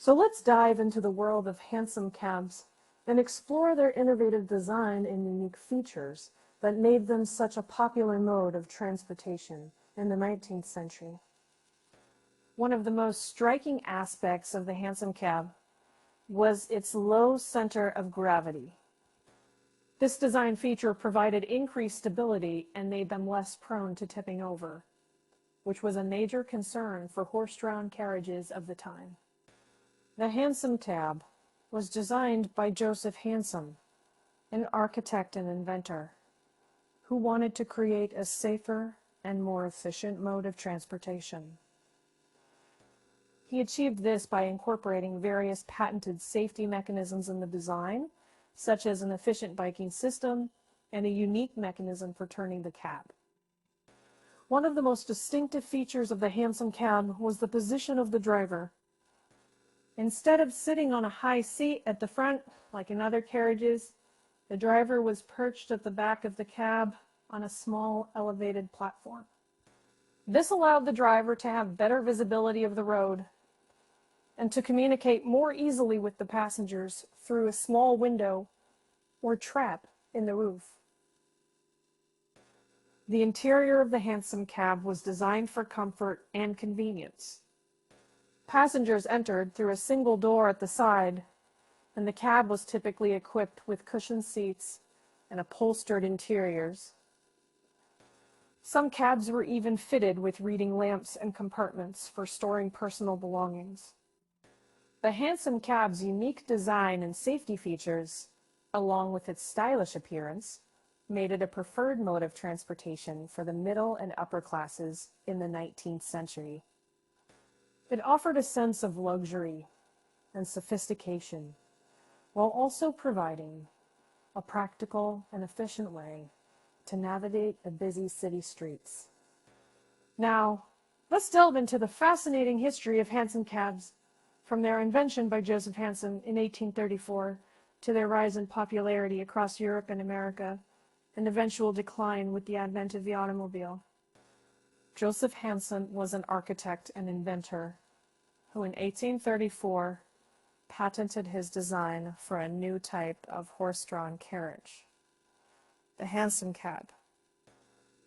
So let's dive into the world of Hansom Cabs and explore their innovative design and unique features that made them such a popular mode of transportation in the 19th century. One of the most striking aspects of the Hansom Cab was its low center of gravity. This design feature provided increased stability and made them less prone to tipping over, which was a major concern for horse-drawn carriages of the time. The Hansom Cab was designed by Joseph Hansom, an architect and inventor, who wanted to create a safer and more efficient mode of transportation. He achieved this by incorporating various patented safety mechanisms in the design, such as an efficient biking system and a unique mechanism for turning the cab. One of the most distinctive features of the Hansom Cab was the position of the driver. Instead of sitting on a high seat at the front, like in other carriages, the driver was perched at the back of the cab on a small elevated platform. This allowed the driver to have better visibility of the road and to communicate more easily with the passengers through a small window or trap in the roof. The interior of the Hansom Cab was designed for comfort and convenience. Passengers entered through a single door at the side, and the cab was typically equipped with cushioned seats and upholstered interiors. Some cabs were even fitted with reading lamps and compartments for storing personal belongings. The Hansom Cab's unique design and safety features, along with its stylish appearance, made it a preferred mode of transportation for the middle and upper classes in the 19th century. It offered a sense of luxury and sophistication, while also providing a practical and efficient way to navigate the busy city streets. Now, let's delve into the fascinating history of Hansom Cabs, from their invention by Joseph Hansom in 1834 to their rise in popularity across Europe and America, and eventual decline with the advent of the automobile. Joseph Hansom was an architect and inventor who in 1834 patented his design for a new type of horse-drawn carriage, the Hansom Cab.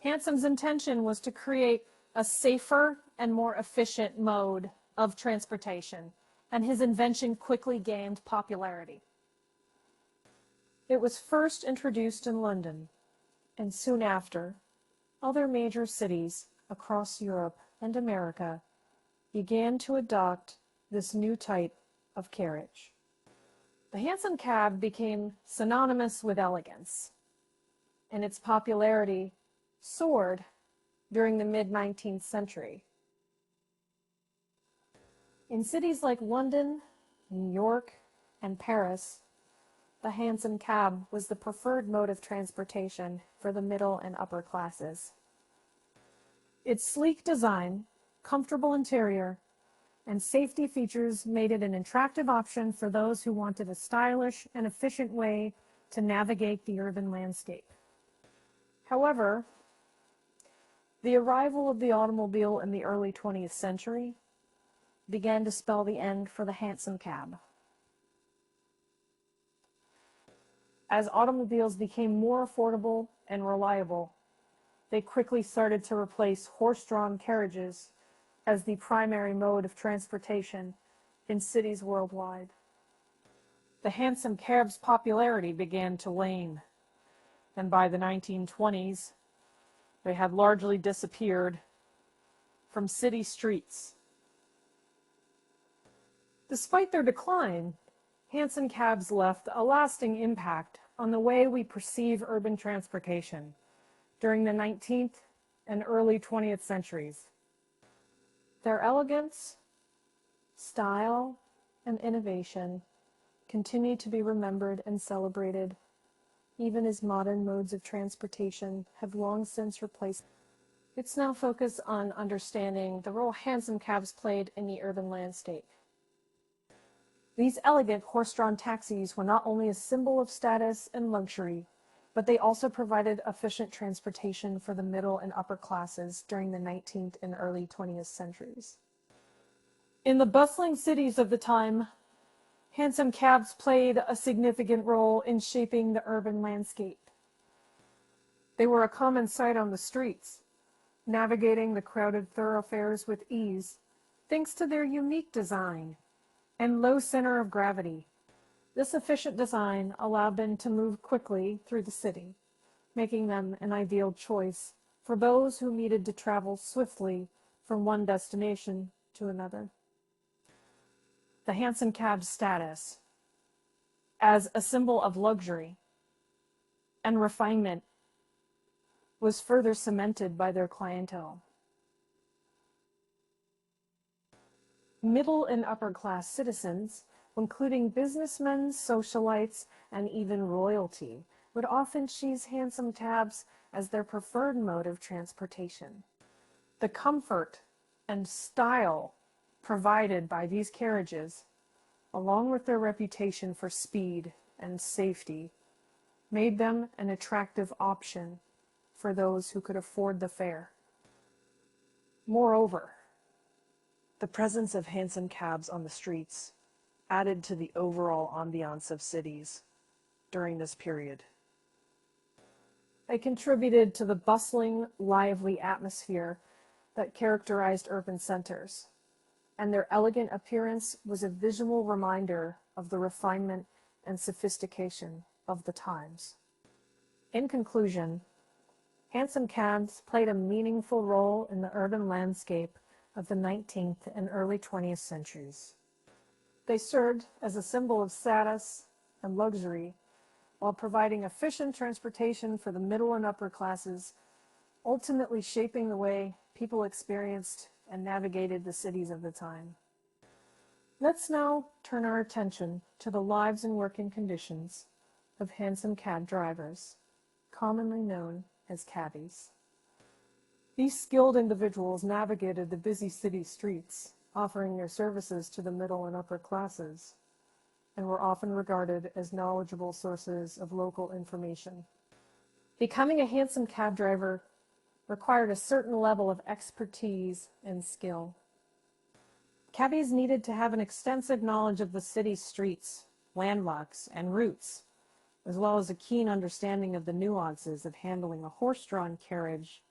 Hansom's intention was to create a safer and more efficient mode of transportation, and his invention quickly gained popularity. It was first introduced in London, and soon after, other major cities across Europe and America began to adopt this new type of carriage. The Hansom Cab became synonymous with elegance, and its popularity soared during the mid-19th century. In cities like London, New York, and Paris, the Hansom Cab was the preferred mode of transportation for the middle and upper classes. Its sleek design, comfortable interior, and safety features made it an attractive option for those who wanted a stylish and efficient way to navigate the urban landscape. However, the arrival of the automobile in the early 20th century began to spell the end for the Hansom Cab. As automobiles became more affordable and reliable, they quickly started to replace horse-drawn carriages as the primary mode of transportation in cities worldwide. The Hansom Cab's popularity began to wane, and by the 1920s, they had largely disappeared from city streets. Despite their decline, Hansom Cabs left a lasting impact on the way we perceive urban transportation during the 19th and early 20th centuries. Their elegance, style, and innovation continue to be remembered and celebrated, even as modern modes of transportation have long since replaced. Let's now focus on understanding the role Hansom Cabs played in the urban landscape. These elegant horse-drawn taxis were not only a symbol of status and luxury, but they also provided efficient transportation for the middle and upper classes during the 19th and early 20th centuries. In the bustling cities of the time, hansom cabs played a significant role in shaping the urban landscape. They were a common sight on the streets, navigating the crowded thoroughfares with ease, thanks to their unique design and low center of gravity. This efficient design allowed them to move quickly through the city, making them an ideal choice for those who needed to travel swiftly from one destination to another. The hansom cab's status as a symbol of luxury and refinement was further cemented by their clientele. Middle and upper class citizens, including businessmen, socialites, and even royalty, would often choose hansom cabs as their preferred mode of transportation. The comfort and style provided by these carriages, along with their reputation for speed and safety, made them an attractive option for those who could afford the fare. Moreover, the presence of hansom cabs on the streets added to the overall ambiance of cities during this period. They contributed to the bustling, lively atmosphere that characterized urban centers, and their elegant appearance was a visual reminder of the refinement and sophistication of the times. In conclusion, hansom cabs played a meaningful role in the urban landscape of the 19th and early 20th centuries. They served as a symbol of status and luxury while providing efficient transportation for the middle and upper classes, ultimately shaping the way people experienced and navigated the cities of the time. Let's now turn our attention to the lives and working conditions of hansom cab drivers, commonly known as cabbies. These skilled individuals navigated the busy city streets, offering their services to the middle and upper classes, and were often regarded as knowledgeable sources of local information. Becoming a hansom cab driver required a certain level of expertise and skill. Cabbies needed to have an extensive knowledge of the city's streets, landmarks, and routes, as well as a keen understanding of the nuances of handling a horse-drawn carriage.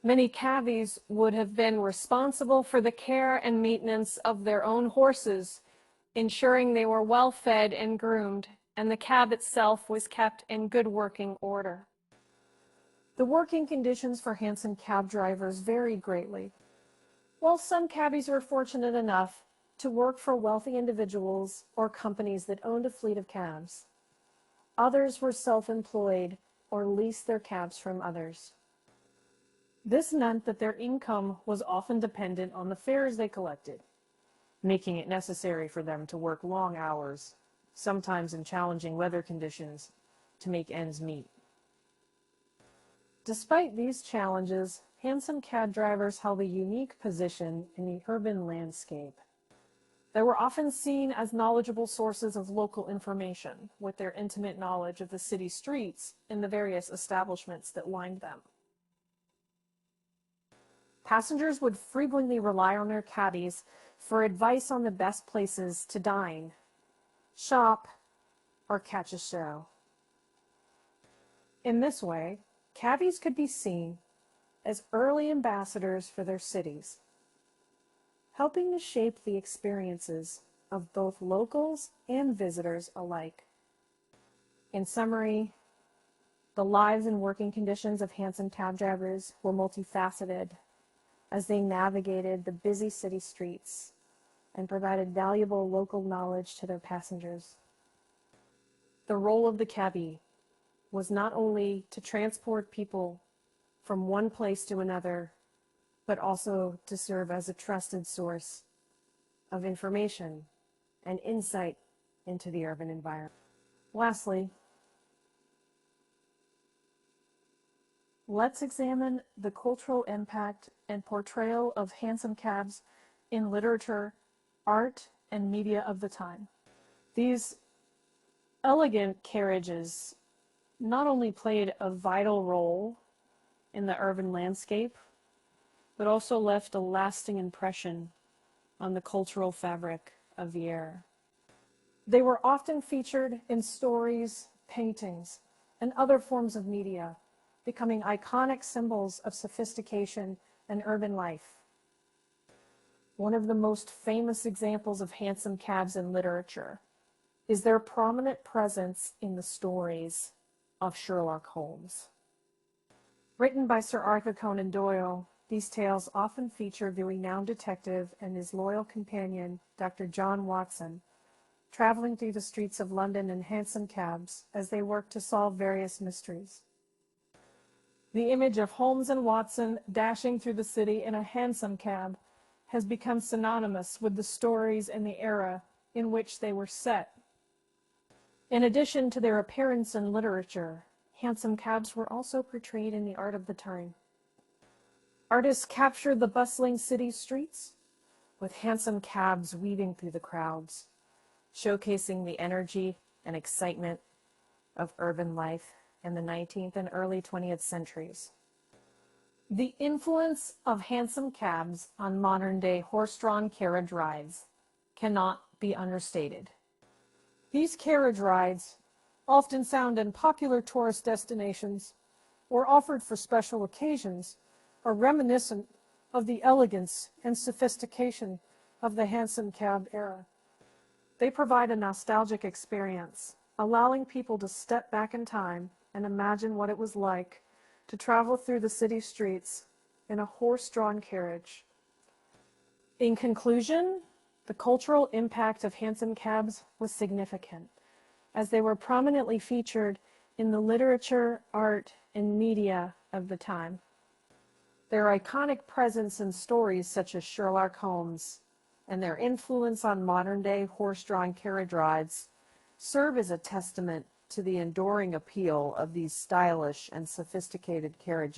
Many cabbies would have been responsible for the care and maintenance of their own horses, ensuring they were well fed and groomed, and the cab itself was kept in good working order. The working conditions for hansom cab drivers varied greatly. While some cabbies were fortunate enough to work for wealthy individuals or companies that owned a fleet of cabs, others were self-employed or leased their cabs from others. This meant that their income was often dependent on the fares they collected, making it necessary for them to work long hours, sometimes in challenging weather conditions, to make ends meet. Despite these challenges, hansom cab drivers held a unique position in the urban landscape. They were often seen as knowledgeable sources of local information, with their intimate knowledge of the city streets and the various establishments that lined them. Passengers would frequently rely on their cabbies for advice on the best places to dine, shop, or catch a show. In this way, cabbies could be seen as early ambassadors for their cities, helping to shape the experiences of both locals and visitors alike. In summary, the lives and working conditions of hansom cab drivers were multifaceted as they navigated the busy city streets and provided valuable local knowledge to their passengers. The role of the cabbie was not only to transport people from one place to another, but also to serve as a trusted source of information and insight into the urban environment. Lastly, let's examine the cultural impact and portrayal of hansom cabs in literature, art, and media of the time. These elegant carriages not only played a vital role in the urban landscape, but also left a lasting impression on the cultural fabric of the era. They were often featured in stories, paintings, and other forms of media, becoming iconic symbols of sophistication and urban life. One of the most famous examples of hansom cabs in literature is their prominent presence in the stories of Sherlock Holmes. Written by Sir Arthur Conan Doyle, these tales often feature the renowned detective and his loyal companion, Dr. John Watson, traveling through the streets of London in hansom cabs as they work to solve various mysteries. The image of Holmes and Watson dashing through the city in a hansom cab has become synonymous with the stories and the era in which they were set. In addition to their appearance in literature, hansom cabs were also portrayed in the art of the time. Artists captured the bustling city streets with hansom cabs weaving through the crowds, showcasing the energy and excitement of urban life in the 19th and early 20th centuries. The influence of hansom cabs on modern-day horse-drawn carriage rides cannot be understated. These carriage rides, often found in popular tourist destinations or offered for special occasions, are reminiscent of the elegance and sophistication of the hansom cab era. They provide a nostalgic experience, allowing people to step back in time and imagine what it was like to travel through the city streets in a horse-drawn carriage. In conclusion, the cultural impact of hansom cabs was significant, as they were prominently featured in the literature, art, and media of the time. Their iconic presence in stories such as Sherlock Holmes and their influence on modern-day horse-drawn carriage rides serve as a testament to the enduring appeal of these stylish and sophisticated carriages.